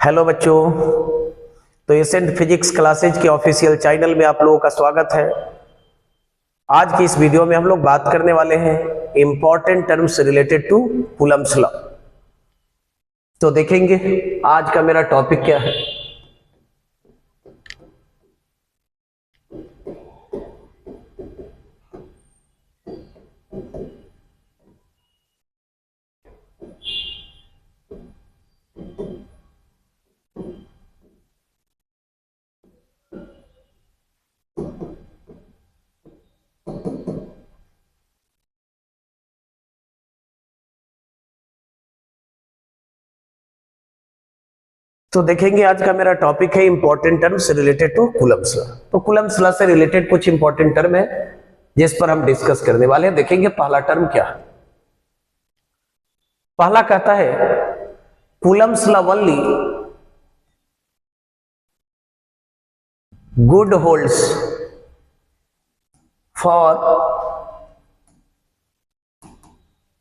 Hello बच्चों, तो accent physics classes के ऑफिशियल चैनल में आप लोगों का स्वागत है। आज की इस वीडियो में हम लोग बात करने वाले हैं important terms related to Coulomb's law. तो देखेंगे आज का मेरा टॉपिक क्या है। तो देखेंगे आज का मेरा टॉपिक है important terms related to Coulomb's law. तो कूलम्स लॉ से रिलेटेड कुछ इंपॉर्टेंट टर्म है जिस पर हम डिस्कस करने वाले हैं। देखेंगे पहला टर्म क्या है। पहला कहता है Coulomb's law only good holds for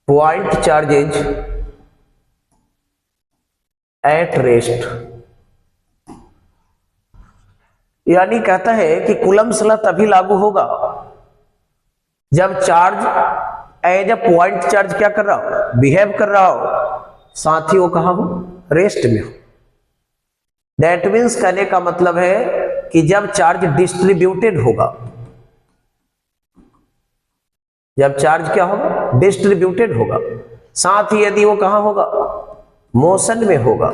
point charges at rest. यानी कहता है कि कूलम्स लॉ तभी लागू होगा जब charge as a point charge क्या कर रहा हो, बिहेव कर रहा हो, साथ ही वो कहां हो, रेस्ट में हो। दैट मीन्स कहने का मतलब है कि जब चार्ज डिस्ट्रीब्यूटेड होगा, जब चार्ज क्या होगा, डिस्ट्रीब्यूटेड होगा, साथ ही यदि वो कहां होगा, मोशन में होगा,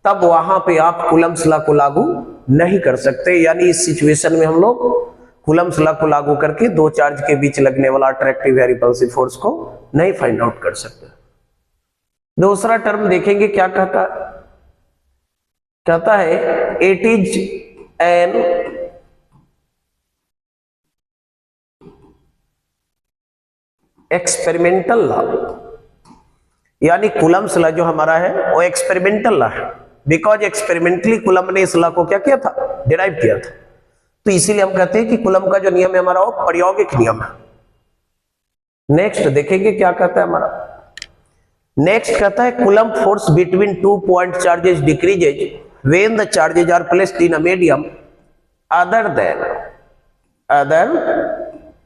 तब वहां पे आप कूलम्स लॉ को लागू नहीं कर सकते। यानी इस सिचुएशन में हम लोग कूलम्स लॉ को लागू करके दो चार्ज के बीच लगने वाला अट्रैक्टिव या रिपल्सिव फोर्स को नहीं फाइंड आउट कर सकते। दूसरा टर्म देखेंगे क्या कहता है। कहता है it is an experimental law. यानी कूलम्स लॉ जो हमारा है वो एक्सपेरिमेंटल लॉ है, बिकॉज एक्सपेरिमेंटली कूलम ने इस लॉ को क्या किया था, डिराइव किया था। तो इसीलिए हम कहते हैं कि कूलम का जो नियम है हमारा वो प्रायोगिक नियम है। नेक्स्ट देखेंगे क्या कहता है हमारा। नेक्स्ट कहता है Coulomb force between two point charges decreases when the charges are placed in a medium other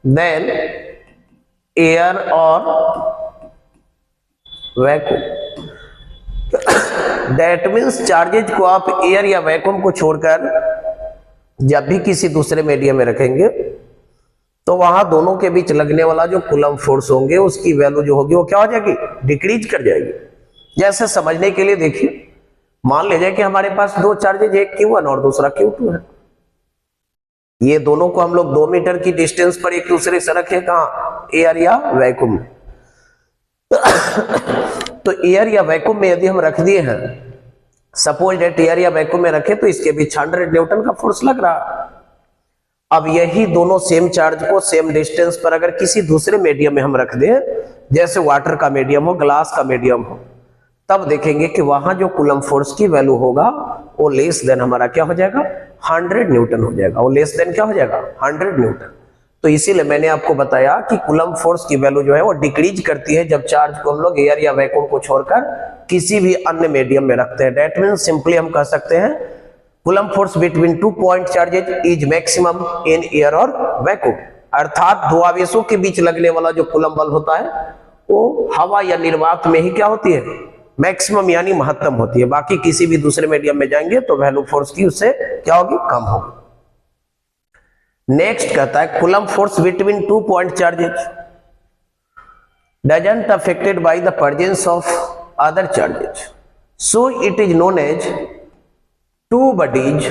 than air और वैक्यूम। दैट मीन्स चार्जेज को आप एयर या वैक्यूम को छोड़कर जब भी किसी दूसरे मीडियम में रखेंगे तो वहां दोनों के बीच लगने वाला जो कूलम फोर्स होंगे उसकी वैल्यू जो होगी वो क्या हो जाएगी, डिक्रीज कर जाएगी। जैसे समझने के लिए देखिए, मान लीजिए कि हमारे पास दो चार्जेज, एक Q1 और दूसरा Q2 है। ये दोनों को हम लोग 2 मीटर की डिस्टेंस पर एक दूसरे से रखे, कहां, एयर या वैक्यूम में। तो एयर या वैक्यूम में यदि हम रख दिए हैं, सपोज दैट एयर या वैक्यूम में रखे, तो इसके बीच 100 न्यूटन का फोर्स लग रहा। अब यही दोनों सेम चार्ज को सेम डिस्टेंस पर अगर किसी दूसरे मीडियम में हम रख दें, जैसे वाटर का मीडियम हो, ग्लास का मीडियम हो, तब देखेंगे कि वहां जो कूलम फोर्स की वैल्यू होगा वो लेस देन हमारा क्या हो जाएगा, 100 न्यूटन हो जाएगा। वो लेस देन क्या हो जाएगा, 100 न्यूटन। तो इसीलिए मैंने आपको बताया कि कूलम फोर्स की वैल्यू जो है वो डिक्रीज करती है जब चार्ज को हम लोग एयर या वैक्यूम को छोड़कर किसी भी अन्य मीडियम में रखते हैं। दैट मीन्स सिंपली हम कह सकते हैं coulomb force between two point charges is maximum in air और वैक्यूम। अर्थात दो आवेशों के बीच लगने वाला जो कूलम बल होता है वो हवा या निर्वात में ही क्या होती है, मैक्सिमम यानी महत्तम होती है। बाकी किसी भी दूसरे मीडियम में जाएंगे तो वैल्यू फोर्स की उससे क्या होगी, कम होगी। नेक्स्ट कहता है Coulomb force between two point charges doesn't affected by the presence of other charges, so it is known as two bodies